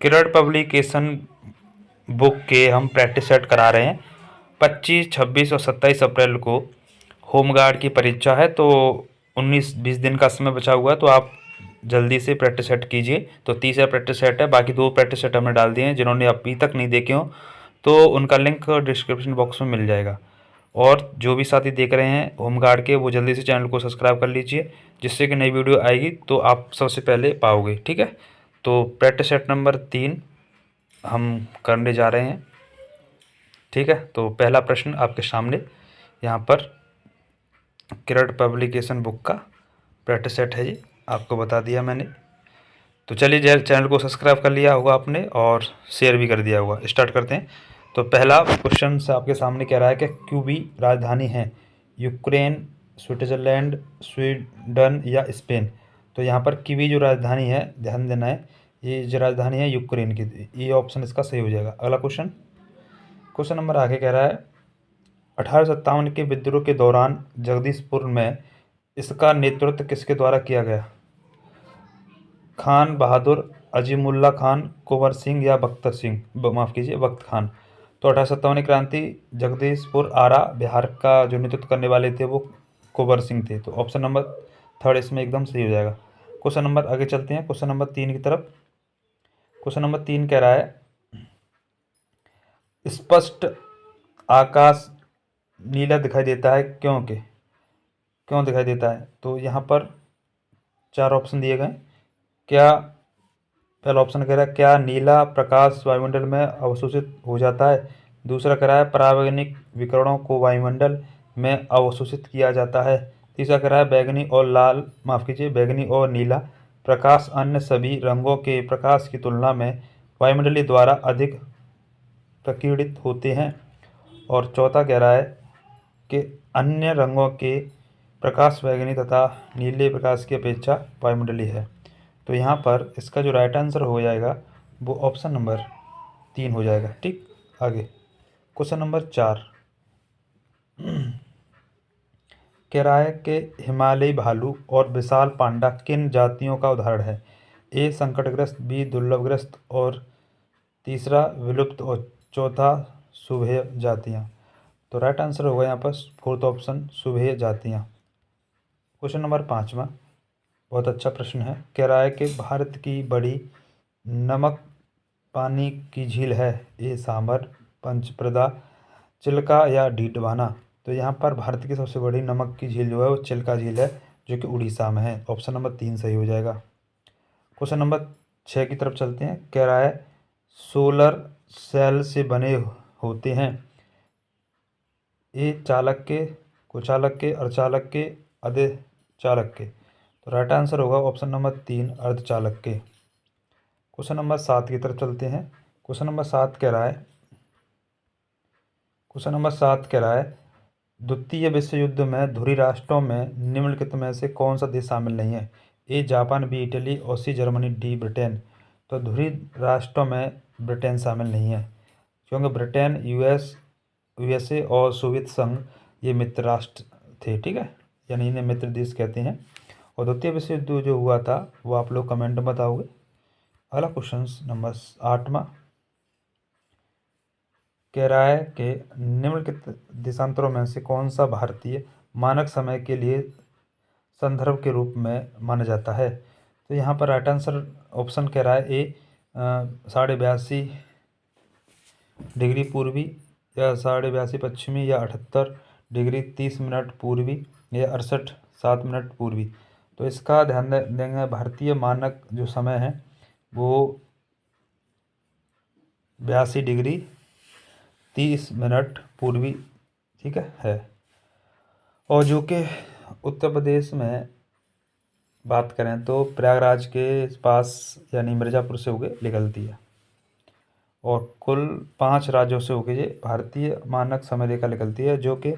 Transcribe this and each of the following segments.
किरण publication book के हम practice set करा रहे हैं। 25, 26 और 27 अप्रैल को होमगार्ड की परीक्षा है, तो 19-20 दिन का समय बचा हुआ है, तो आप जल्दी से प्रैक्टिस सेट कीजिए। तो 30 प्रैक्टिस सेट है, बाकी 2 प्रैक्टिस सेट हमने डाल दिए हैं। जिन्होंने अभी तक नहीं देखे हो तो उनका लिंक डिस्क्रिप्शन बॉक्स में मिल जाएगा। और जो भी साथी देख रहे हैं होमगार्ड के, वो जल्दी से चैनल को सब्सक्राइब कर लीजिए, जिससे कि नई वीडियो आएगी तो आप सबसे पहले पाओगे। ठीक है, तो प्रैक्टिस सेट नंबर 3 हम करने जा रहे हैं। ठीक है, तो पहला प्रश्न आपके सामने यहाँ पर किरण पब्लिकेशन बुक का प्रैक्टिस सेट है, ये आपको बता दिया मैंने। तो चलिए, चैनल को सब्सक्राइब कर लिया होगा आपने और शेयर भी कर दिया होगा। स्टार्ट करते हैं। तो पहला क्वेश्चन से आपके सामने कह रहा है कि क्यूबी राजधानी है यूक्रेन, स्विट्ज़रलैंड, स्वीडन या स्पेन। तो यहाँ पर कीवी जो राजधानी है, ध्यान देना है, ये जो राजधानी है यूक्रेन की, ये ऑप्शन इसका सही हो जाएगा। अगला क्वेश्चन, क्वेश्चन नंबर आगे कह रहा है 1857 के विद्रोह के दौरान जगदीशपुर में इसका नेतृत्व किसके द्वारा किया गया? खान बहादुर, अजीमुल्ला खान, कुंवर सिंह या बख्तर सिंह, माफ़ कीजिए, बख्त खान। तो 1857 क्रांति जगदीशपुर आरा बिहार का जो नेतृत्व करने वाले थे वो कुंवर सिंह थे। तो ऑप्शन नंबर 3 इसमें एकदम सही हो जाएगा। क्वेश्चन नंबर आगे चलते हैं, क्वेश्चन नंबर 3 की तरफ। क्वेश्चन नंबर 3 कह रहा है स्पष्ट आकाश नीला दिखाई देता है क्यों दिखाई देता है? तो यहाँ पर 4 ऑप्शन दिए गए। क्या पहला ऑप्शन कह रहा है क्या नीला प्रकाश वायुमंडल में अवशोषित हो जाता है? दूसरा कह रहा है परावैंगनिक विकिरणों को वायुमंडल में अवशोषित किया जाता है। तीसरा कह रहा है बैगनी और नीला प्रकाश अन्य सभी रंगों के प्रकाश की तुलना में वायुमंडलीय द्वारा अधिक प्रकीर्णित होते हैं। और चौथा कह रहा है कि अन्य रंगों के प्रकाश बैगनी तथा नीले प्रकाश की अपेक्षा वायुमंडलीय है। तो यहाँ पर इसका जो राइट आंसर हो जाएगा वो ऑप्शन नंबर 3 हो जाएगा। ठीक, आगे क्वेश्चन नंबर 4 कह रहा है कि हिमालयी भालू और विशाल पांडा किन जातियों का उदाहरण है? ए संकटग्रस्त, बी दुर्लभग्रस्त और तीसरा विलुप्त और चौथा शुभेय जातियाँ। तो राइट आंसर होगा यहाँ पर 4th ऑप्शन, शुभेय जातियाँ। क्वेश्चन नंबर 5वां बहुत अच्छा प्रश्न है। कह रहा है कि भारत की बड़ी नमक पानी की झील है? ए सामर, पंचप्रदा, चिल्का या डीडवाना। तो यहाँ पर भारत की सबसे बड़ी नमक की झील जो है वो चिल्का झील है, जो कि उड़ीसा में है। ऑप्शन नंबर 3 सही हो जाएगा। क्वेश्चन नंबर 6 की तरफ चलते हैं। कह रहा है सोलर सेल से बने होते हैं? ए चालक के, कुचालक के, अर्धचालक के, अर्धचालक के। तो राइट आंसर होगा ऑप्शन नंबर 3, अर्धचालक के। क्वेश्चन नंबर 7 की तरफ चलते हैं। क्वेश्चन नंबर 7 कह रहा है द्वितीय विश्व युद्ध में धुरी राष्ट्रों में निम्नलिखित में से कौन सा देश शामिल नहीं है? ए जापान, बी इटली, और सी जर्मनी, डी ब्रिटेन। तो धुरी राष्ट्रों में ब्रिटेन शामिल नहीं है, क्योंकि ब्रिटेन, यूएसए और सोवियत संघ ये मित्र राष्ट्र थे। ठीक है, यानी इन्हें मित्र देश कहते हैं। और द्वितीय विश्व युद्ध जो हुआ था वो आप लोग कमेंट में बताओगे। अगला क्वेश्चन नंबर 8वां कह रहा है कि निम्नलिखित देशांतरों में से कौन सा भारतीय मानक समय के लिए संदर्भ के रूप में माना जाता है? तो यहाँ पर राइट आंसर ऑप्शन कह रहा है ए 82.5 डिग्री पूर्वी, या 82.5 पश्चिमी, या 78 डिग्री 30 मिनट पूर्वी, या 68 7 मिनट पूर्वी। तो इसका ध्यान देंगे, भारतीय मानक जो समय है वो 82 डिग्री 30 मिनट पूर्वी, ठीक है। और जो कि उत्तर प्रदेश में बात करें तो प्रयागराज के पास यानी मिर्ज़ापुर से होके निकलती है। और कुल 5 राज्यों से होके ये भारतीय मानक समय रेखा निकलती है, जो कि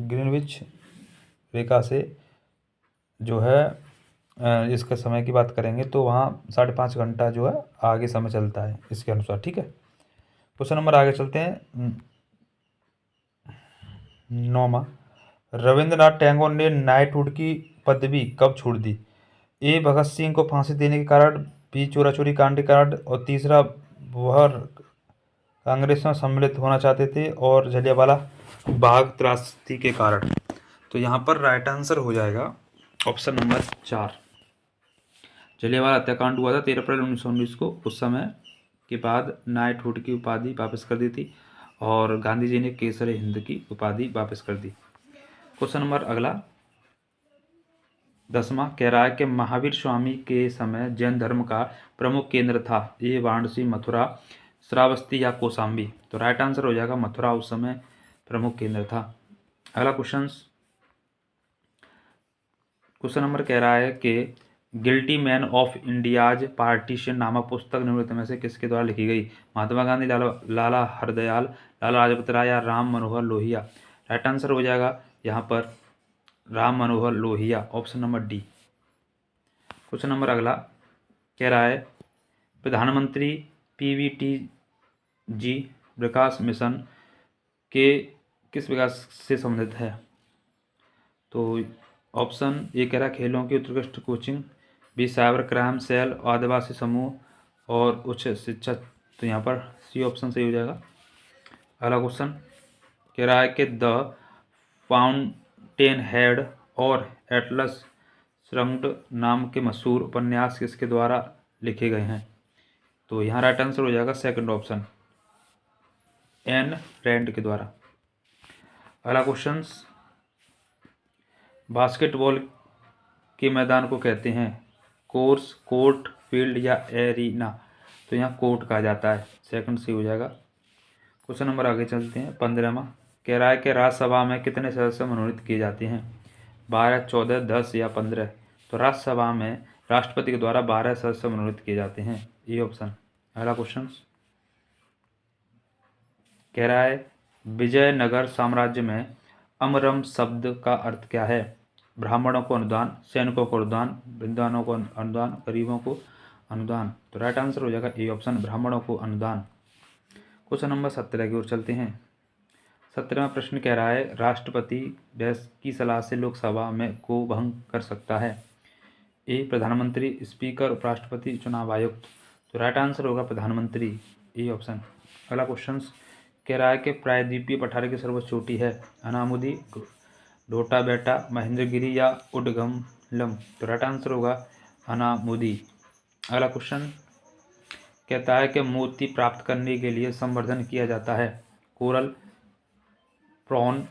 ग्रीनविच रेखा से जो है इसके समय की बात करेंगे तो वहाँ 5.5 घंटा जो है आगे समय चलता है इसके अनुसार। ठीक है, क्वेश्चन नंबर आगे चलते हैं। 9वां, रविंद्रनाथ टैगोर ने नाइटहुड की पदवी कब छोड़ दी? ए भगत सिंह को फांसी देने के कारण, बी चोरा चोरी कांड के कारण, और तीसरा वह कांग्रेस में सम्मिलित होना चाहते थे, और जलियांवाला बाग त्रासदी के कारण। तो यहाँ पर राइट आंसर हो जाएगा ऑप्शन नंबर 4। जलियांवाला हत्याकांड हुआ था 13 अप्रैल 1919 को। उस समय के बाद नाइटहुड की उपाधि वापस कर दी थी, और गांधी जी ने केसर हिंद की उपाधि वापस कर दी। क्वेश्चन नंबर अगला 10वां कह रहा है कि महावीर स्वामी के समय जैन धर्म का प्रमुख केंद्र था, ये वाराणसी, मथुरा, श्रावस्ती या कौशाम्बी। तो राइट आंसर हो जाएगा मथुरा उस समय प्रमुख केंद्र था। अगला क्वेश्चन नंबर कह रहा है कि guilty man of India's partition नामक पुस्तक निम्नलिखित में से किसके द्वारा लिखी गई? महात्मा गांधी, लाला हरदयाल, लाला लाजपत राय या राम मनोहर लोहिया। राइट आंसर हो जाएगा यहाँ पर Ram Manohar Lohia, option number D. Question number अगला कह रहा है प्रधानमंत्री पीवीटी-जी विकास मिशन के किस विकास से संबंधित है? तो ऑप्शन ए कह रहा है खेलों की उत्कृष्ट coaching, B cyber crime cell, आदिवासी समूह और उच्च शिक्षा। तो यहाँ पर सी ऑप्शन सही हो जाएगा। अगला क्वेश्चन कह रहा है कि द फाउंटेन हेड और एटलस श्रृंग्ड नाम के मशहूर उपन्यास किसके द्वारा लिखे गए हैं? तो यहाँ राइट आंसर हो जाएगा सेकंड ऑप्शन, एन रैंड के द्वारा। अगला क्वेश्चन बास्केटबॉल के मैदान को कहते हैं कोर्स, कोर्ट, फील्ड या एरिना। तो यहाँ कोर्ट कहा जाता है, सेकंड सही हो जाएगा। क्वेश्चन नंबर आगे चलते हैं 15वां कह रहा है कि राज्यसभा में कितने सदस्य मनोनीत किए जाते हैं? 12, 14, 10 या 15। तो राज्यसभा में राष्ट्रपति के द्वारा 12 सदस्य मनोनीत किए जाते हैं, ये ऑप्शन। अगला क्वेश्चन कह रहा है विजयनगर साम्राज्य में अमरम शब्द का अर्थ क्या है? ब्राह्मणों को अनुदान, सैनिकों को अनुदान, विद्वानों को अनुदान, गरीबों को अनुदान। तो राइट आंसर हो जाएगा ए ऑप्शन, ब्राह्मणों को अनुदान। क्वेश्चन नंबर 17 की ओर चलते हैं। 17वां प्रश्न कह रहा है राष्ट्रपति बहस की सलाह से लोकसभा में को भंग कर सकता है? ए प्रधानमंत्री, स्पीकर, उपराष्ट्रपति, चुनाव आयुक्त। तो राइट आंसर होगा प्रधानमंत्री, ए ऑप्शन। अगला क्वेश्चन कह रहा है कि प्रायद्वीपीय पठार की सर्वोच्च चोटी है अनामुदी, ढोटा बेटा, महेंद्रगिरी या उडगमलम। तो राइट आंसर होगा अनामुदी। अगला क्वेश्चन कहता है कि मोती प्राप्त करने के लिए संवर्धन किया जाता है कोरल, प्रॉन,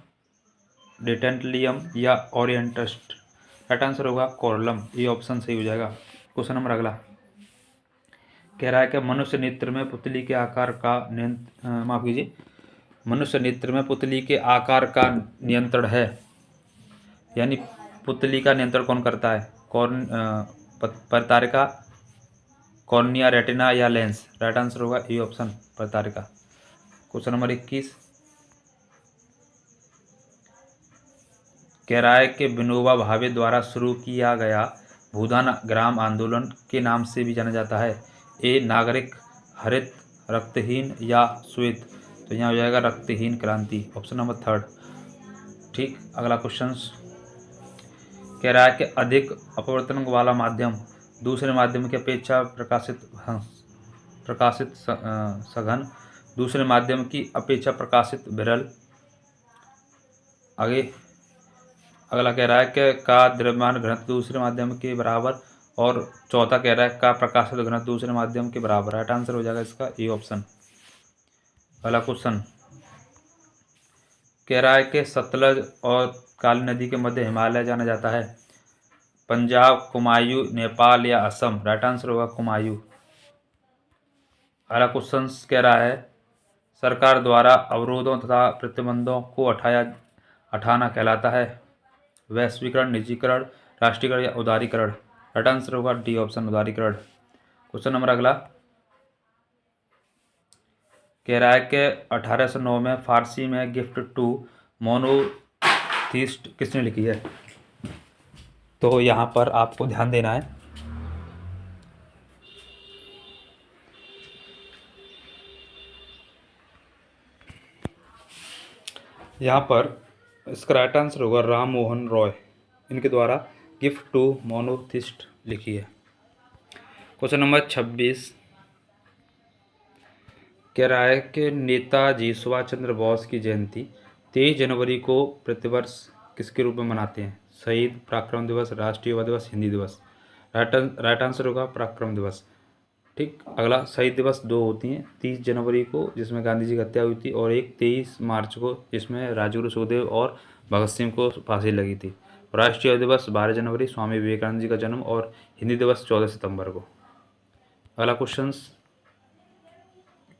डेटेंटलियम या ओरिएंटस्ट। राइट आंसर होगा कोरलम, ये ऑप्शन सही हो जाएगा। क्वेश्चन नंबर अगला कह रहा है कि मनुष्य नेत्र में पुतली के आकार का माफ कीजिए, मनुष्य नेत्र में पुतली के आकार का नियंत्रण है, यानी पुतली का नियंत्रण कौन करता है? परतारिका, कॉर्निया, रेटिना या लेंस। राइट आंसर होगा ए ऑप्शन, परतारिका। क्वेश्चन नंबर 21 कह रहा है कि विनोबा भावे द्वारा शुरू किया गया भूदान ग्राम आंदोलन के नाम से भी जाना जाता है? ए नागरिक, हरित, रक्तहीन या श्वेत। तो यहाँ हो जाएगा रक्तहीन क्रांति, ऑप्शन नंबर 3। ठीक। अगला क्वेश्चन कह रहा है कि अधिक अपवर्तन वाला माध्यम दूसरे माध्यम की अपेक्षा प्रकाशित सघन, दूसरे माध्यम की अपेक्षा प्रकाशित विरल। आगे अगला कह रहा है कि का द्रव्यमान घनत्व दूसरे माध्यम के बराबर, और चौथा कह रहा है का प्रकाशित घनत्व दूसरे माध्यम के बराबर। राइट आंसर हो जाएगा इसका ए ऑप्शन। अगला क्वेश्चन कह रहा है कि सतलज और काली नदी के मध्य हिमालय जाना जाता है? पंजाब, कुमायूं, नेपाल या असम। राइट आंसर होगा कुमायूं। अगला क्वेश्चन कह रहा है सरकार द्वारा अवरोधों तथा प्रतिबंधों को हटाना कहलाता है वैश्वीकरण, निजीकरण, राष्ट्रीयकरण या उदारीकरण। राइट आंसर होगा डी ऑप्शन, उदारीकरण। क्वेश्चन नंबर अगला कह रहा है कि 1809 में फारसी में गिफ्ट टू मोनोथीस्ट किसने लिखी है? तो यहाँ पर आपको ध्यान देना है, यहाँ पर इसका राइट आंसर होगा राम मोहन रॉय। इनके द्वारा गिफ्ट टू मोनोथिस्ट लिखी है। क्वेश्चन नंबर 26 कह रहा है कि नेताजी सुभाष चंद्र बोस की जयंती 23 जनवरी को प्रतिवर्ष किसके रूप में मनाते हैं? शहीद, पराक्रम दिवस, राष्ट्रीय युवा दिवस, हिंदी दिवस। राइट आंसर होगा पराक्रम दिवस। ठीक। अगला, शहीद दिवस दो होती हैं, 30 जनवरी को जिसमें गांधी जी की हत्या हुई थी, और एक 23 मार्च को जिसमें राजगुरु सुखदेव और भगत सिंह को फांसी लगी थी। राष्ट्रीय दिवस 12 जनवरी स्वामी विवेकानंद जी का जन्म, और हिंदी दिवस 14 सितंबर को। अगला क्वेश्चन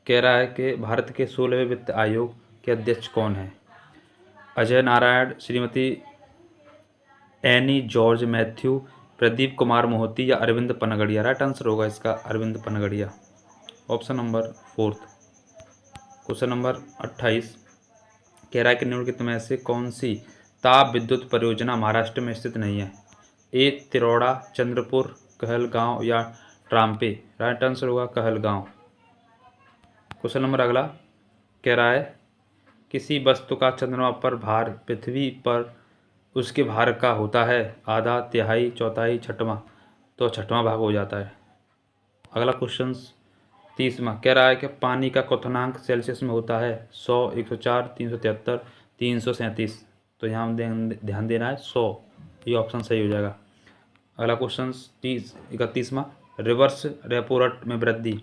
कह रहा है कि भारत के 16वें वित्त आयोग के अध्यक्ष कौन है? Ajay Narayan, Shrimati Annie George Mathew, Pradeep Kumar Mohanty या अरविंद पनगड़िया। राइट आंसर होगा इसका Arvind Panagariya, option number 4। Question number 28 कह रहा है कि निम्नलिखित में से कौन सी ताप विद्युत परियोजना महाराष्ट्र में स्थित नहीं है? ए तिरोड़ा, चंद्रपुर, कहलगांव या ट्राम्पे। राइट आंसर होगा कहलगांव। क्वेश्चन नंबर अगला कह रहा है किसी वस्तु का चंद्रमा पर भार पृथ्वी पर उसके भार का होता है आधा, तिहाई, चौथाई, छठवां। तो छठवां भाग हो जाता है। अगला क्वेश्चन 30वां कह रहा है कि पानी का क्वथनांक सेल्सियस में होता है 100, 104, 373, 337। तो यहाँ ध्यान देना है 100, ये ऑप्शन सही हो जाएगा। अगला क्वेश्चन 31वां रिवर्स रेपो रेट में वृद्धि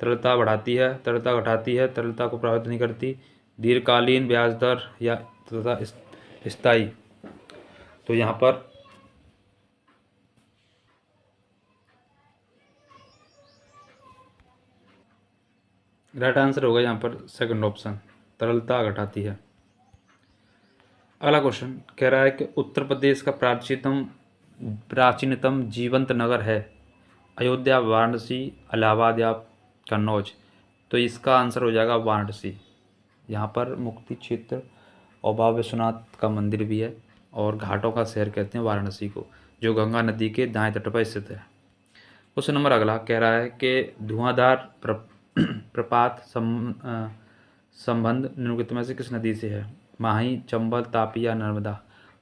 तरलता बढ़ाती है, तरलता घटाती है, तरलता को प्रभावित नहीं करती, दीर्घकालीन ब्याज दर या तथा स्थायी। तो यहाँ पर राइट आंसर होगा यहाँ पर सेकंड ऑप्शन, तरलता घटाती है। अगला क्वेश्चन कह रहा है कि उत्तर प्रदेश का प्राचीनतम जीवंत नगर है अयोध्या, वाराणसी, इलाहाबाद या कन्नौज। तो इसका आंसर हो जाएगा वाराणसी। यहाँ पर मुक्ति क्षेत्र और बाबा विश्वनाथ का मंदिर भी है, और घाटों का शहर कहते हैं वाराणसी को, जो गंगा नदी के दाएं तट पर स्थित है। क्वेश्चन नंबर अगला कह रहा है कि धुआंधार प्रपात संबंध निम्नलिखित में से किस नदी से है? माही, चंबल, तापी या नर्मदा।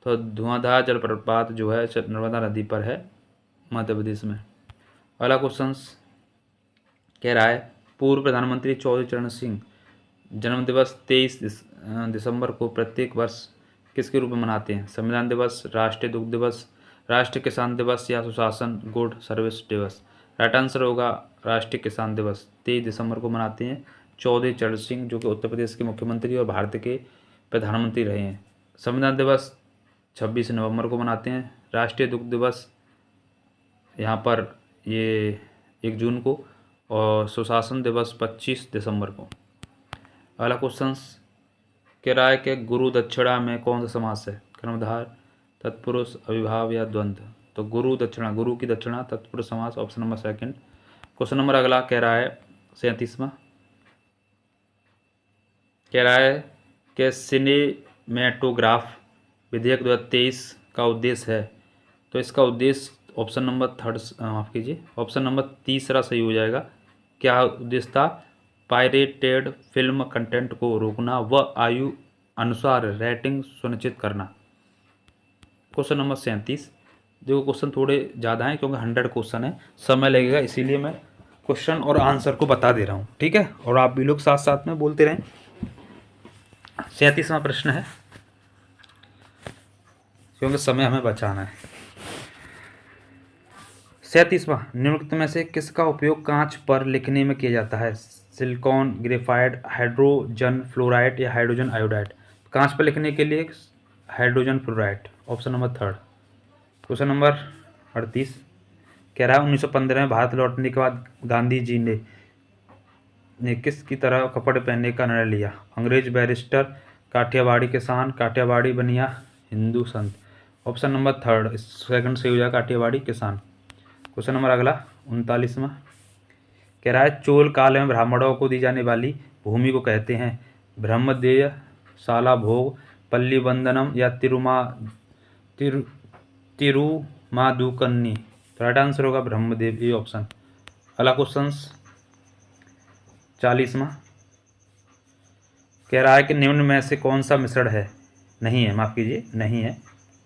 तो धुआंधार जलप्रपात जो है नर्मदा नदी पर है, मध्य प्रदेश में। अगला क्वेश्चन कह रहा है पूर्व प्रधानमंत्री चौधरी चरण सिंह जन्मदिवस 23 दिसंबर को प्रत्येक वर्ष किसके रूप में मनाते हैं? संविधान दिवस, राष्ट्रीय दुग्ध दिवस, राष्ट्रीय किसान दिवस या सुशासन गुड सर्विस दिवस। राइट आंसर होगा राष्ट्रीय किसान दिवस। 23 दिसंबर को मनाते हैं चौधरी चरण सिंह, जो कि उत्तर प्रदेश के मुख्यमंत्री और भारत के प्रधानमंत्री रहे हैं। संविधान दिवस 26 नवंबर को मनाते हैं। राष्ट्रीय दुग्ध दिवस यहाँ पर ये 1 जून को, और सुशासन दिवस 25 दिसंबर को। अगला क्वेश्चन कह रहा है कि गुरु दक्षिणा में कौन सा समास है? कर्मधार, तत्पुरुष, अविभाव या द्वंद्व। तो गुरु दक्षिणा, गुरु की दक्षिणा, तत्पुरुष समास, ऑप्शन नंबर 2। क्वेश्चन नंबर अगला कह रहा है 37वां कह रहा है कि सिनेमेटोग्राफ विधेयक 2023 का उद्देश्य है। तो इसका उद्देश्य ऑप्शन नंबर 3 माफ़ कीजिए, ऑप्शन नंबर 3 सही हो जाएगा। क्या उद्देश्य था? पायरेटेड फिल्म कंटेंट को रोकना व आयु अनुसार रेटिंग सुनिश्चित करना। Question number 37। देखो क्वेश्चन थोड़े ज़्यादा हैं क्योंकि 100 क्वेश्चन है, समय लगेगा, इसीलिए मैं क्वेश्चन और आंसर को बता दे रहा हूँ, ठीक है? और आप भी लोग साथ साथ में बोलते रहें। 37वां प्रश्न है, क्योंकि समय हमें बचाना है। 37वां निम्नलिखित में से किसका उपयोग कांच पर लिखने में किया जाता है? सिलिकॉन, ग्रेफाइट, हाइड्रोजन फ्लोराइड या हाइड्रोजन आयोडाइड। कांच पर लिखने के लिए hydrogen fluoride, option number 3। Question number 38 कह रहा है 1915 में भारत लौटने के बाद गांधी जी ने किसकी तरह कपड़े पहनने का निर्णय लिया? अंग्रेज बैरिस्टर, काठियावाड़ी किसान, काठियावाड़ी बनिया, हिंदू संत। ऑप्शन नंबर 3 सेकंड से हो जाएगा काठियावाड़ी किसान। क्वेश्चन नंबर अगला 39वां कह रहा है चोल काल में ब्राह्मणों को दी जाने वाली भूमि को कहते हैं? ब्रह्मदेय, शाला भोग, पल्ली बंदनम या तिरुमादुकन्नी। तो राइट आंसर होगा ब्रह्मदेव, ये ऑप्शन। अगला क्वेश्चन 40वां कह रहा है कि निम्न में से कौन सा मिश्रण है? नहीं है, माफ़ कीजिए, नहीं है।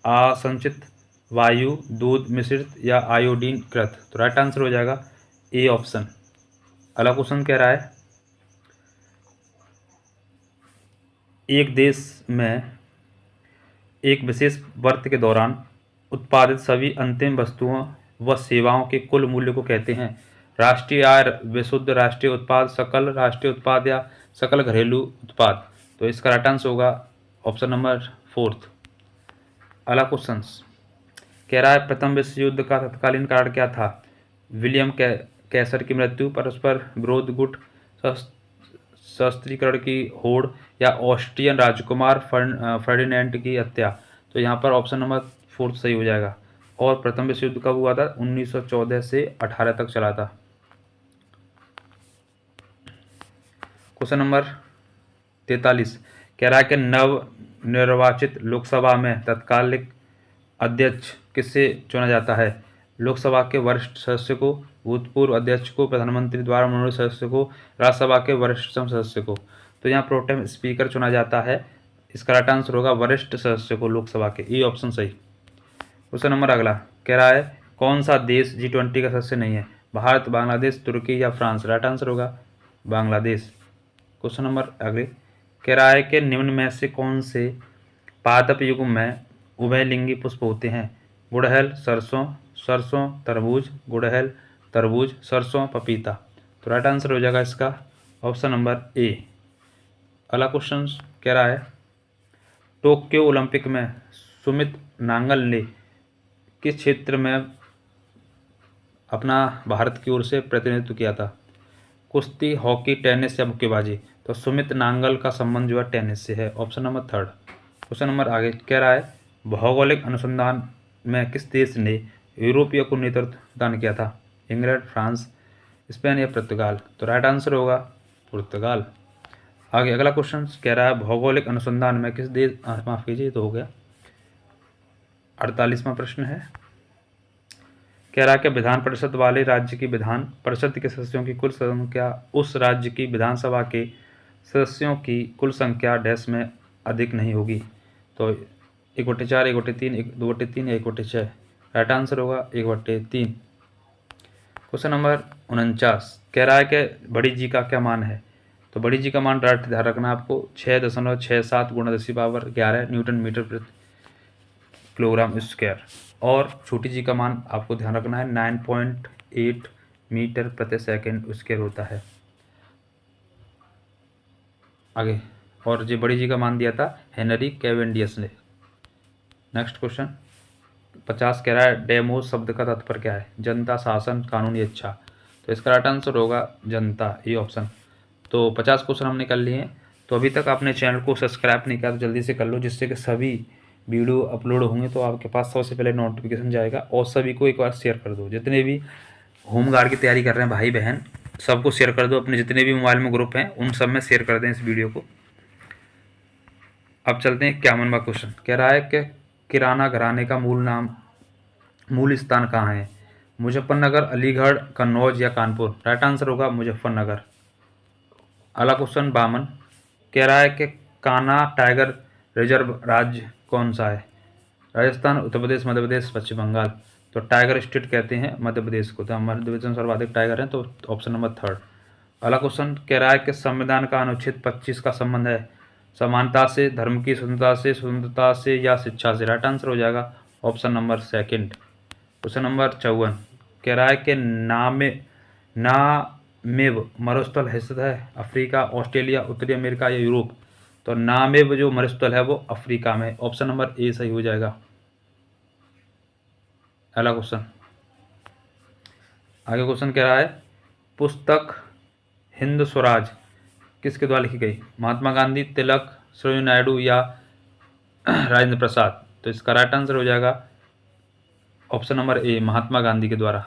असंचित वायु, दूध मिश्रित या आयोडीन कृत। तो राइट आंसर हो जाएगा ए ऑप्शन। अगला क्वेश्चन कह रहा है एक देश में एक विशेष वर्ष के दौरान उत्पादित सभी अंतिम वस्तुओं व सेवाओं के कुल मूल्य को कहते हैं। राष्ट्रीय आय, विशुद्ध राष्ट्रीय उत्पाद, सकल राष्ट्रीय उत्पाद या सकल घरेलू उत्पाद। तो इसका राइट आंसर होगा ऑप्शन नंबर 4। अगला क्वेश्चन कह रहा है प्रथम विश्व युद्ध का तत्कालीन कारण क्या था। विलियम कैसर की मृत्यु, परस्पर विरोध, गुट शस्त्रीकरण की होड़ या ऑस्ट्रियन राजकुमार फर्डिनेंड की हत्या। तो यहाँ पर ऑप्शन नंबर 4 सही हो जाएगा। और प्रथम विश्व युद्ध कब हुआ था? 1914 से 18 तक चला था। क्वेश्चन नंबर 43 कह रहा है कि नव निर्वाचित लोकसभा में तत्कालिक अध्यक्ष किससे चुना जाता है। लोकसभा के वरिष्ठ सदस्य को, भूतपूर्व अध्यक्ष को, प्रधानमंत्री द्वारा मनोनीत सदस्य को, राज्यसभा के वरिष्ठतम सदस्य को। तो यहाँ प्रोटेम स्पीकर चुना जाता है। इसका राइट आंसर होगा वरिष्ठ सदस्य को लोकसभा के। ई ऑप्शन सही। क्वेश्चन नंबर अगला कह रहा है कौन सा देश G20 का सदस्य नहीं है। भारत, बांग्लादेश, तुर्की या फ्रांस। राइट आंसर होगा बांग्लादेश। क्वेश्चन नंबर अगले कह रहा है कि निम्न में से कौन से पादप युग में उभयलिंगी पुष्प होते हैं। गुड़हल, सरसों, सरसों तरबूज, गुड़हल तरबूज, सरसों पपीता। तो राइट आंसर हो जाएगा इसका ऑप्शन नंबर ए। अगला क्वेश्चन कह रहा है टोक्यो ओलंपिक में सुमित नांगल ने किस क्षेत्र में अपना भारत की ओर से प्रतिनिधित्व किया था। कुश्ती, हॉकी, टेनिस या मुक्केबाजी। तो सुमित नांगल का संबंध जो है टेनिस से है। Option number 3। क्वेश्चन नंबर आगे कह रहा है भौगोलिक अनुसंधान में किस देश ने यूरोपीय को नेतृत्व प्रदान किया था। इंग्लैंड, फ्रांस, स्पेन या पुर्तगाल। तो राइट आंसर होगा पुर्तगाल। आगे अगला क्वेश्चन कह रहा है भौगोलिक अनुसंधान में किस देश, माफ कीजिए तो हो गया 48वां प्रश्न है। कह रहा है कि विधान परिषद वाले राज्य की विधान परिषद के सदस्यों की कुल संख्या उस राज्य की विधानसभा के सदस्यों की कुल संख्या डैश में अधिक नहीं होगी। तो 1/4, 1/3, 2/3 या 1/6। राइट आंसर होगा 1/3। क्वेश्चन नंबर 49 कह रहा है कि बड़ी जी का क्या मान है। तो बड़ी जी का मान राइट ध्यान रखना आपको 6.67 × 10⁻11 न्यूटन मीटर प्रति किलोग्राम स्क्वायर। और छोटी जी का मान आपको ध्यान रखना है 9.8 मीटर प्रति सेकंड स्क्वायर होता है। आगे और जो बड़ी जी का मान दिया था हेनरी कैवेंडियस ने। नेक्स्ट क्वेश्चन 50 कह रहा है डेमोस शब्द का तात्पर्य क्या है। जनता, शासन, कानूनी इच्छा। तो इसका राइट आंसर होगा जनता, ये ऑप्शन। तो 50 क्वेश्चन हमने कर लिए हैं। तो अभी तक आपने चैनल को सब्सक्राइब नहीं किया तो जल्दी से कर लो, जिससे कि सभी वीडियो अपलोड होंगे तो आपके पास सबसे पहले नोटिफिकेशन जाएगा। और सभी को एक बार शेयर कर दो, जितने भी होमगार्ड की तैयारी कर रहे हैं भाई बहन सबको शेयर कर दो। अपने जितने भी मोबाइल में ग्रुप हैं उन सब में शेयर कर दें इस वीडियो को। अब चलते हैं 51वां क्वेश्चन कह रहा है कि किराना घराने का मूल स्थान कहाँ है। मुजफ्फरनगर, अलीगढ़, कन्नौज या कानपुर। राइट आंसर होगा मुजफ्फरनगर। अगला क्वेश्चन 52 कह रहा है कि कान्हा टाइगर रिजर्व राज्य कौन सा है। राजस्थान, उत्तर प्रदेश, मध्य प्रदेश, पश्चिम बंगाल। तो टाइगर स्टेट कहते हैं मध्य प्रदेश को। तो मध्य प्रदेश में सर्वाधिक टाइगर हैं, तो ऑप्शन नंबर 3। अगला क्वेश्चन कह रहा है कि संविधान का अनुच्छेद 25 का संबंध है समानता से, धर्म की स्वतंत्रता से या शिक्षा से। राइट आंसर हो जाएगा ऑप्शन नंबर 2। क्वेश्चन नंबर 54 कह रहा है कि नामेव मरुस्थल स्थित है अफ्रीका, ऑस्ट्रेलिया, उत्तरी अमेरिका या यूरोप। तो नामेव जो मरुस्थल है वो अफ्रीका में। ऑप्शन नंबर ए सही हो जाएगा। अगला क्वेश्चन आगे क्वेश्चन कह रहा है पुस्तक हिंद स्वराज किसके द्वारा लिखी गई। महात्मा गांधी, तिलक, सरोजिनी नायडू या राजेंद्र प्रसाद। तो इसका राइट आंसर हो जाएगा option number A, Mahatma Gandhi के द्वारा।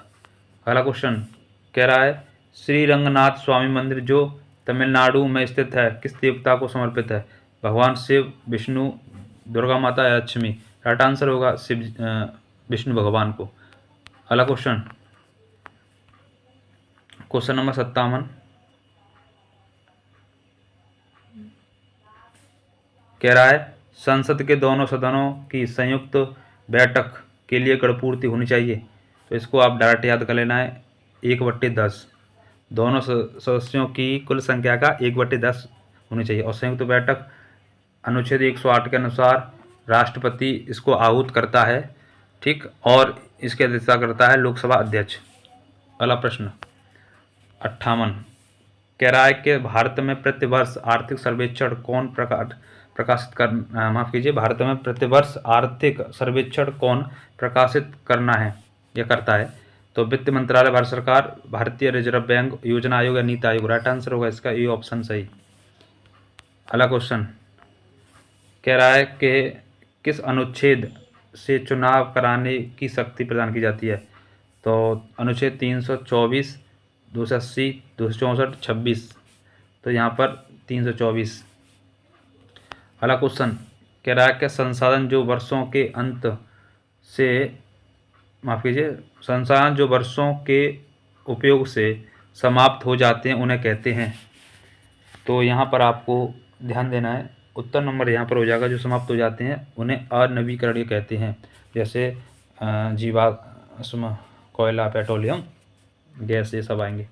अगला क्वेश्चन कह रहा है श्री रंगनाथ स्वामी मंदिर जो तमिलनाडु में स्थित है किस देवता को समर्पित है। भगवान शिव, विष्णु, दुर्गा माता या लक्ष्मी। राइट आंसर होगा विष्णु भगवान को। अगला क्वेश्चन नंबर 57 कह रहा है संसद के दोनों सदनों की संयुक्त बैठक के लिए गणपूर्ति होनी चाहिए। तो इसको आप डायरेक्ट याद कर लेना है 1/10। दोनों सदस्यों की कुल संख्या का 1/10 होनी चाहिए। और संयुक्त बैठक अनुच्छेद 108 के अनुसार राष्ट्रपति इसको आहूत करता है, ठीक, और इसकी अध्यक्षता करता है लोकसभा अध्यक्ष। अगला प्रश्न 58 कह रहा है कि भारत में प्रतिवर्ष आर्थिक सर्वेक्षण कौन भारत में प्रतिवर्ष आर्थिक सर्वेक्षण कौन प्रकाशित करना है या करता है। तो वित्त मंत्रालय, भारत सरकार, भारतीय रिजर्व बैंक, योजना आयोग या नीति आयोग। राइट आंसर होगा इसका ये ऑप्शन सही। अगला क्वेश्चन कह रहा है कि किस अनुच्छेद से चुनाव कराने की शक्ति प्रदान की जाती है। तो अनुच्छेद 324, 280, 264, 26। तो यहाँ पर 324। अगला क्वेश्चन कह रहा है कि संसाधन जो वर्षों के उपयोग से समाप्त हो जाते हैं उन्हें कहते हैं। तो यहाँ पर आपको ध्यान देना है, उत्तर नंबर यहाँ पर हो जाएगा, जो समाप्त हो जाते हैं उन्हें अनवीकरणीय कहते हैं। जैसे जीवाश्म, कोयला, पेट्रोलियम, गैस, ये सब आएंगे।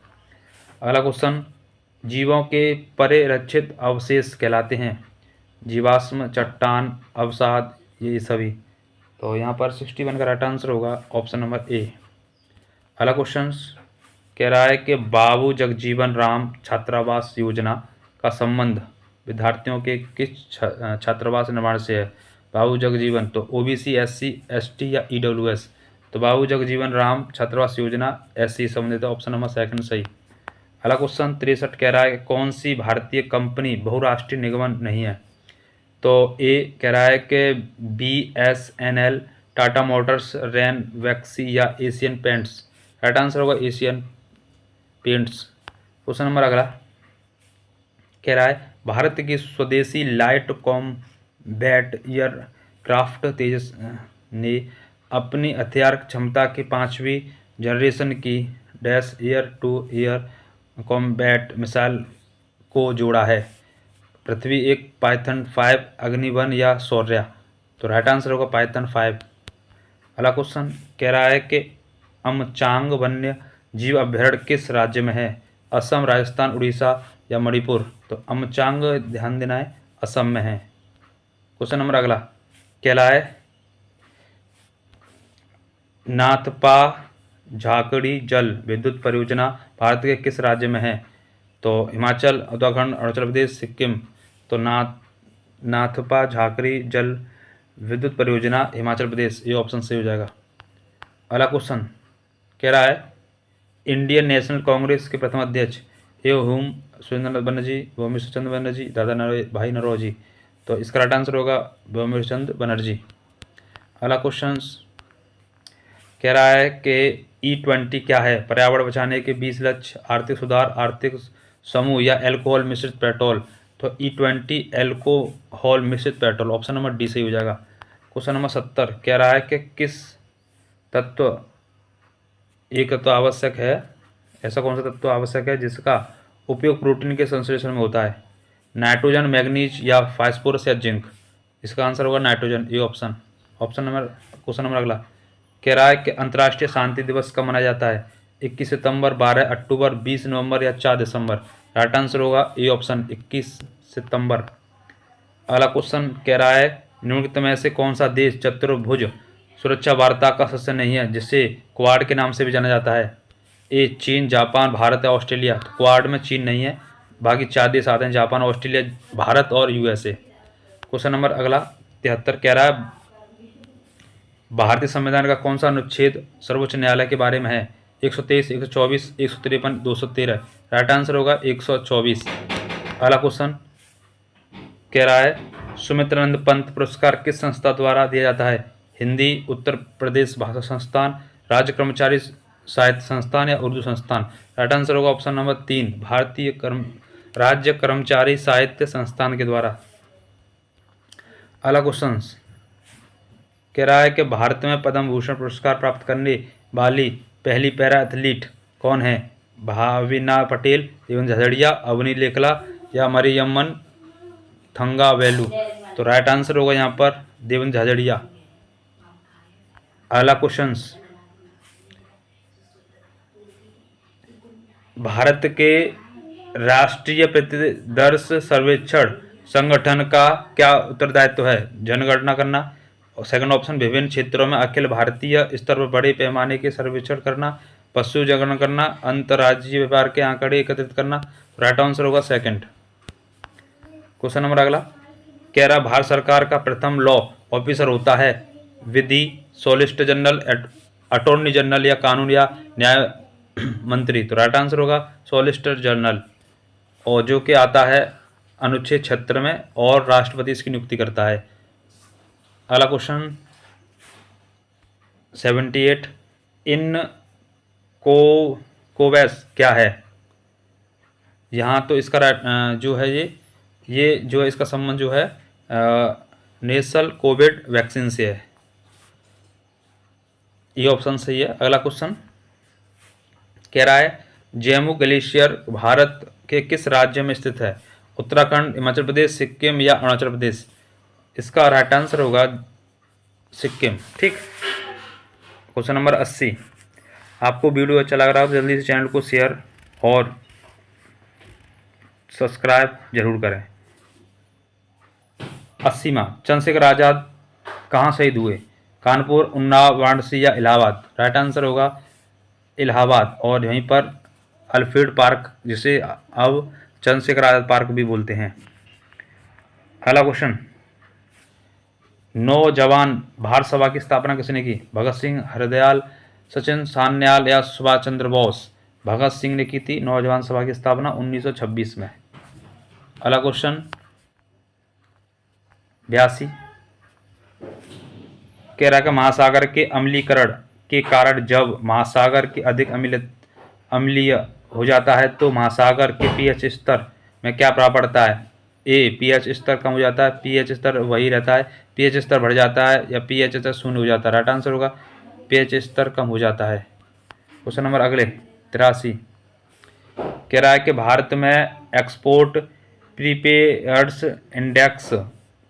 अगला क्वेश्चन जीवों के परिरक्षित अवशेष कहलाते हैं। जीवाश्म, चट्टान, अवसाद, ये सभी। तो यहाँ पर 61 का राइट आंसर होगा ऑप्शन नंबर ए। अगला क्वेश्चन कह रहा है कि बाबू जगजीवन राम छात्रावास योजना का संबंध विद्यार्थियों के किस छात्रावास निर्माण से है। बाबू जगजीवन, तो ओबीसी, एससी, एसटी या ईडब्ल्यूएस। तो बाबू जगजीवन राम छात्रावास योजना एससी संबंधित, ऑप्शन नंबर सेकंड सही। अगला क्वेश्चन 63 कह रहा है कौन सी भारतीय कंपनी बहुराष्ट्रीय निगमन नहीं है। तो ए कह रहा है कि BSNL, टाटा मोटर्स, रेन, वैक्सी या एशियन पेंट्स। राइट आंसर होगा एशियन पेंट्स। क्वेश्चन नंबर अगला कह रहा है भारत की स्वदेशी लाइट कॉम्बैट एयरक्राफ्ट तेजस ने अपनी हथियार क्षमता की 5वीं जनरेशन की dash air to air combat missile को जोड़ा है। पृथ्वी 1, पाइथन 5, अग्नि-1 या शौर्य। तो राइट आंसर होगा पाइथन 5। अगला क्वेश्चन कह रहा है कि अमचांग वन्य जीव अभयारण्य किस राज्य में है। असम, राजस्थान, उड़ीसा या मणिपुर। तो अमचांग ध्यान देना है, असम में है। क्वेश्चन नंबर अगला कह रहा है नाथपा झाकड़ी जल विद्युत परियोजना भारत के किस राज्य में है। तो हिमाचल, उत्तराखंड, अरुणाचल प्रदेश, सिक्किम। तो नाथपा झाकड़ी जल विद्युत परियोजना हिमाचल प्रदेश, ये ऑप्शन सही हो जाएगा। अगला क्वेश्चन कह रहा है इंडियन नेशनल कांग्रेस के प्रथम अध्यक्ष हुम सुरेंद्र बनर्जी, भूमेश चंद्र बनर्जी, दादा भाई नौरोजी। तो इसका राइट आंसर होगा भूमेश चंद्र बनर्जी। अगला क्वेश्चन कह रहा है कि E20 क्या है। पर्यावरण बचाने के 20 लक्ष्य, आर्थिक सुधार, आर्थिक समूह या अल्कोहल मिश्रित पेट्रोल। तो E20 अल्कोहल मिश्रित पेट्रोल, ऑप्शन नंबर डी सही हो जाएगा। क्वेश्चन नंबर 70 कह रहा है कि किस तत्व एक तत्व आवश्यक है, ऐसा कौन सा तत्व आवश्यक है जिसका उपयोग प्रोटीन के संश्लेषण में होता है। नाइट्रोजन, मैग्नीज या फास्फोरस या जिंक। इसका आंसर होगा नाइट्रोजन, ये ऑप्शन। क्वेश्चन नंबर अगला कह रहा है कि अंतर्राष्ट्रीय शांति दिवस कब मनाया जाता है। 21 सितंबर, 12 अक्टूबर, 20 नवंबर या 4 दिसंबर। राइट आंसर होगा ये ऑप्शन 21 सितंबर। अगला क्वेश्चन कह रहा है निम्नलिखित में से कौन सा देश चतुर्भुज सुरक्षा वार्ता का सदस्य नहीं है, जिसे क्वाड के नाम से भी जाना जाता है। ए चीन, जापान, भारत या ऑस्ट्रेलिया। तो क्वाड में चीन नहीं है, बाकी 4 देश आते हैं, जापान, ऑस्ट्रेलिया, भारत और USA। क्वेश्चन नंबर अगला 73 कह रहा है भारतीय संविधान का कौन सा अनुच्छेद सर्वोच्च न्यायालय के बारे में है। 123, 124, 153, 213। राइट आंसर होगा 124। अगला क्वेश्चन कह रहा है सुमित्रानंद पंत पुरस्कार किस संस्था द्वारा दिया जाता है। हिंदी, उत्तर प्रदेश भाषा संस्थान, राज्य कर्मचारी साहित्य संस्थान या उर्दू संस्थान। राइट आंसर होगा ऑप्शन नंबर 3, भारतीय राज्य कर्मचारी साहित्य संस्थान के द्वारा। अगला क्वेश्चन कह रहा है कि भारत में पद्म भूषण पुरस्कार प्राप्त करने वाली पहली पैरा एथलीट कौन है। भाविना पटेल, देवन झाझड़िया, अवनी लेखला या मरियम्मन थंगावेलु। तो राइट आंसर होगा यहाँ पर देवन झाझड़िया। अगला क्वेश्चन, भारत के राष्ट्रीय प्रतिदर्श सर्वेक्षण संगठन का क्या उत्तरदायित्व है? जनगणना करना। और सेकंड ऑप्शन, विभिन्न क्षेत्रों में अखिल भारतीय स्तर पर बड़े पैमाने के सर्वेक्षण करना, पशु जनगणना करना, अंतर्राज्यीय व्यापार के आंकड़े एकत्रित करना। राइट आंसर होगा सेकंड। क्वेश्चन नंबर अगला, कह रहा भारत सरकार का प्रथम लॉ ऑफिसर होता है विधि, सॉलिसिटर जनरल, अटॉर्नी जनरल या कानून या न्याय मंत्री। तो राइट आंसर होगा सॉलिसिटर जनरल, और जो कि आता है अनुच्छेद 76 में, और राष्ट्रपति इसकी नियुक्ति करता है। अगला क्वेश्चन 78, इन कोवैक्स क्या है? यहाँ तो इसका जो है ये जो है इसका संबंध जो है नेशनल कोविड वैक्सीन से है। ये ऑप्शन सही है। अगला क्वेश्चन कह रहा है जम्मू ग्लेशियर भारत के किस राज्य में स्थित है? उत्तराखंड, हिमाचल प्रदेश, सिक्किम या अरुणाचल प्रदेश। इसका राइट आंसर होगा सिक्किम। ठीक। क्वेश्चन नंबर 80, आपको वीडियो अच्छा लग रहा है तो जल्दी से चैनल को शेयर और सब्सक्राइब जरूर करें। 80वां, चंद्रशेखर आजाद कहाँ शहीद हुए? कानपुर, उन्नाव, वाराणसी या इलाहाबाद। राइट आंसर होगा इलाहाबाद, और यहीं पर अल्फ्रेड पार्क, जिसे अब चंद्रशेखर आजाद पार्क भी बोलते हैं। अगला क्वेश्चन, नौजवान भारत सभा की स्थापना किसने की? भगत सिंह, हरदयाल, सचिन सान्याल या सुभाष चंद्र बोस। भगत सिंह ने की थी नौजवान सभा की स्थापना 1926 में। अगला क्वेश्चन 82, कह रहा है कि महासागर के अम्लीकरण के कारण जब महासागर के अधिक अम्लीय हो जाता है तो महासागर के पीएच स्तर में क्या प्रभाव पड़ता है? ए, पीएच स्तर कम हो जाता है, पीएच स्तर वही रहता है, पीएच स्तर बढ़ जाता है, या पीएच स्तर शून्य हो जाता है। राइट आंसर होगा पीएच स्तर कम हो जाता है। क्वेश्चन नंबर अगले 83, कह रहा है कि भारत में एक्सपोर्ट प्रीपेयर्ड्स इंडेक्स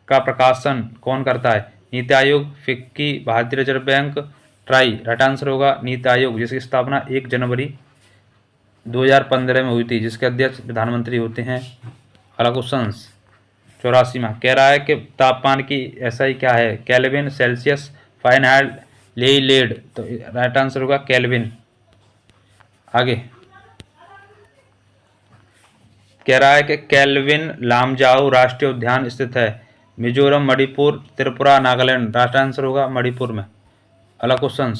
का प्रकाशन कौन करता है? नीति आयोग, फिक्की, भारतीय reserve bank, try. Right answer होगा नीति आयोग, जिसकी स्थापना 1 जनवरी 2015 में हुई थी, जिसके अध्यक्ष प्रधानमंत्री होते हैं। अगला क्वेश्चन 84वां, कह रहा है कि तापमान की एसआई क्या है? Kelvin, Celsius, Fahrenheit, led. तो राइट आंसर होगा केल्विन। आगे कह रहा है कि केल्विन लामजाओ राष्ट्रीय उद्यान स्थित है मिजोरम, मणिपुर, त्रिपुरा, नागालैंड। राइट आंसर होगा मणिपुर में। अगला क्वेश्चन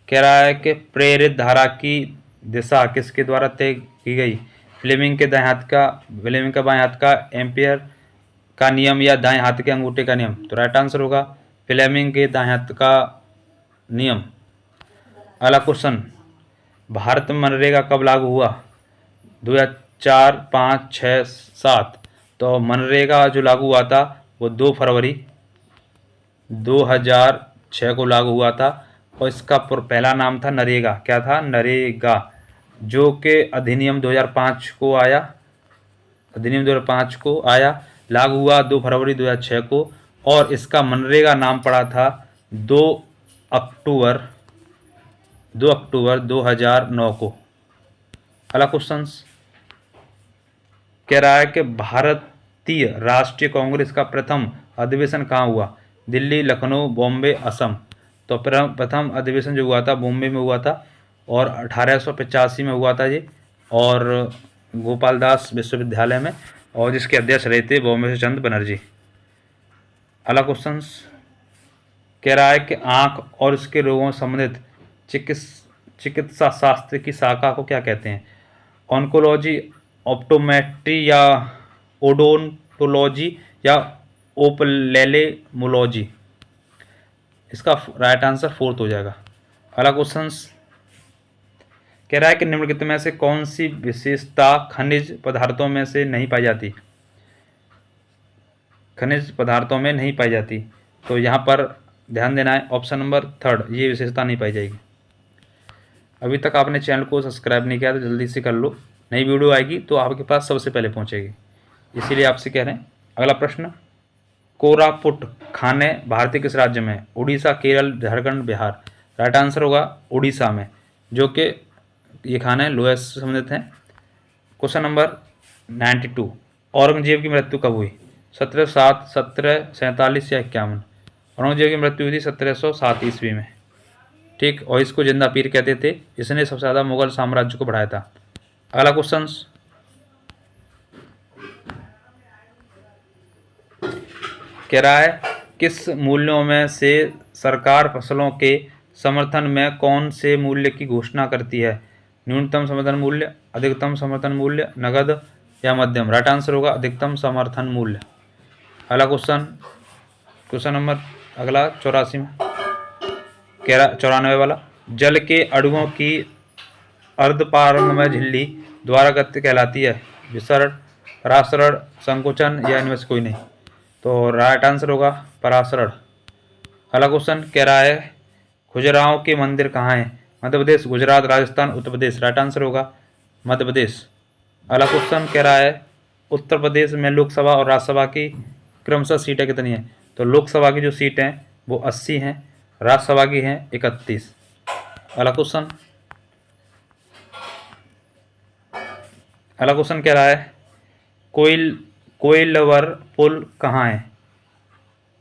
कह रहा है कि प्रेरित धारा की दिशा किसके द्वारा तय की गई? फ्लेमिंग के दाएं हाथ का, फ्लेमिंग का बाएं हाथ का, एम्पियर का नियम या दाएं हाथ के अंगूठे का नियम। तो राइट आंसर होगा फ्लेमिंग के दाएं हाथ का नियम। अगला क्वेश्चन, भारत में मनरेगा कब लागू हुआ? 2004, 5, 6, 7। तो मनरेगा जो लागू हुआ था वो 2 फरवरी 2006 को लागू हुआ था, और इसका पहला नाम था नरेगा। क्या था? नरेगा, जो कि अधिनियम 2005 को आया, अधिनियम 2005 को आया, लागू हुआ 2 फरवरी 2006 को, और इसका मनरेगा नाम पड़ा था 2 अक्टूबर 2009 को। अगला क्वेश्चन कह रहा है कि भारतीय राष्ट्रीय कांग्रेस का प्रथम अधिवेशन कहाँ हुआ? दिल्ली, लखनऊ, बॉम्बे, असम। तो प्रथम अधिवेशन जो हुआ था बॉम्बे में हुआ था, और 1885 में हुआ था ये, और गोपाल दास विश्वविद्यालय में, और जिसके अध्यक्ष रहे थे बॉम्बे से चंद्र बनर्जी। अगला क्वेश्चन कह रहा है कि आँख और इसके रोगों से संबंधित चिकित्सा शास्त्र की शाखा को क्या कहते हैं? ऑन्कोलॉजी, ऑप्टोमेट्री या ओडोंटोलॉजी या ओप्थेल्मोलॉजी। इसका राइट आंसर 4th हो जाएगा। अगला क्वेश्चन कह रहा है कि निम्नलिखित में से कौन सी विशेषता खनिज पदार्थों में से नहीं पाई जाती? खनिज पदार्थों में नहीं पाई जाती, तो यहाँ पर ध्यान देना है ऑप्शन नंबर 3, ये विशेषता नहीं पाई जाएगी। अभी तक आपने चैनल को सब्सक्राइब नहीं किया तो जल्दी से कर लो, नई वीडियो आएगी तो आपके पास सबसे पहले पहुँचेगी, इसीलिए आपसे कह रहे हैं। अगला प्रश्न, कोरापुट खाने भारतीय किस राज्य में है? उड़ीसा, केरल, झारखंड, बिहार। राइट आंसर होगा उड़ीसा में, जो कि ये खाने लोहे से संबंधित हैं। क्वेश्चन नंबर 92, औरंगजेब की मृत्यु कब हुई? 1707, 1747 या 51? औरंगजेब की मृत्यु हुई थी 1707 ईस्वी में। ठीक, और इसको जिंदा पीर कहते थे। इसने सबसे ज़्यादा मुगल साम्राज्य को बढ़ाया था। अगला क्वेश्चन कह रहा है, किस मूल्यों में से सरकार फसलों के समर्थन में कौन से मूल्य की घोषणा करती है? न्यूनतम समर्थन मूल्य, अधिकतम समर्थन मूल्य, नगद या मध्यम? राइट आंसर होगा अधिकतम समर्थन मूल्य। अगला क्वेश्चन नंबर अगला 84 में कह रहा 94 वाला, जल के अणुओं की अर्धपारगम्य झिल्ली द्वारा गति कहलाती है? विसरण, परासरण, संकुचन या इनमें से कोई नहीं? तो राइट आंसर होगा परासरण। अगला क्वेश्चन कह रहा है, खजुराहो के मंदिर कहाँ हैं? मध्य प्रदेश, गुजरात, राजस्थान, उत्तर प्रदेश। राइट आंसर होगा मध्य प्रदेश। अगला क्वेश्चन कह रहा है, उत्तर प्रदेश में लोकसभा और राज्यसभा की क्रमशः सीटें कितनी हैं? तो लोकसभा की जो सीट हैं वो 80 हैं, राज्यसभा की हैं 31। अगला क्वेश्चन कह रहा है, कोइलवर पुल कहाँ है?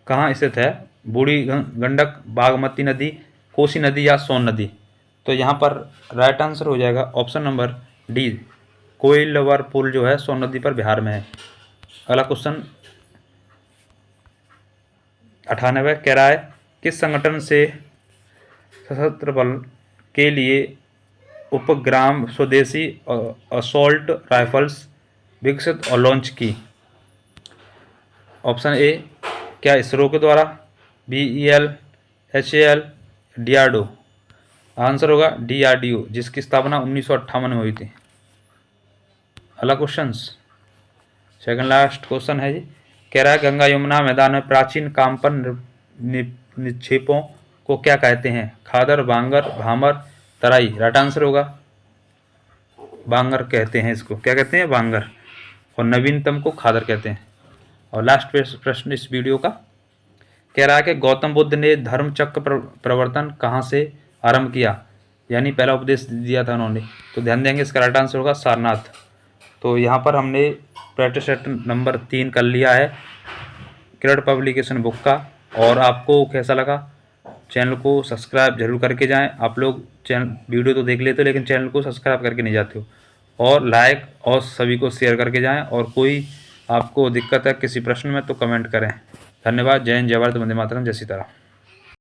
कहाँ स्थित है? बूढ़ी गंडक, बागमती नदी, कोसी नदी या सोन नदी? तो यहाँ पर राइट आंसर हो जाएगा ऑप्शन नंबर डी, कोइलवर पुल जो है सोन नदी पर बिहार में है। अगला क्वेश्चन 98 कह रहा है, किस संगठन से सशस्त्र बल के लिए उपग्राम स्वदेशी असॉल्ट राइफल्स विकसित और लॉन्च की? ऑप्शन ए, क्या इसरो के द्वारा, BEL, HAL, DRDO? आंसर होगा DRDO, जिसकी स्थापना 1958 में हुई थी। अगला क्वेश्चन सेकंड लास्ट क्वेश्चन है जी, कह रहा है, गंगा यमुना मैदान में प्राचीन कामपन निक्षेपों को क्या कहते हैं? खादर, बांगर, भामर, तराई? राइट आंसर होगा बांगर कहते हैं इसको। क्या कहते हैं? बांगर। और नवीनतम को खादर कहते हैं। और लास्ट प्रश्न इस वीडियो का कह रहा है कि गौतम बुद्ध ने धर्मचक्र प्रवर्तन कहाँ से आरंभ किया? यानी पहला उपदेश दिया था उन्होंने। तो ध्यान देंगे, इसका राइट आंसर होगा सारनाथ। तो यहाँ पर हमने प्रैक्टिस सेट नंबर 3 कर लिया है किरण पब्लिकेशन बुक का। और आपको कैसा लगा? चैनल को सब्सक्राइब जरूर करके जाएं। आप लोग चैनल वीडियो तो देख लेते हो लेकिन चैनल को सब्सक्राइब करके नहीं जाते हो। और लाइक और सभी को शेयर करके जाएं। और कोई आपको दिक्कत है किसी प्रश्न में तो कमेंट करें। धन्यवाद। जय हिंद, जय भारत, वंदे मातरम, जय सीताराम।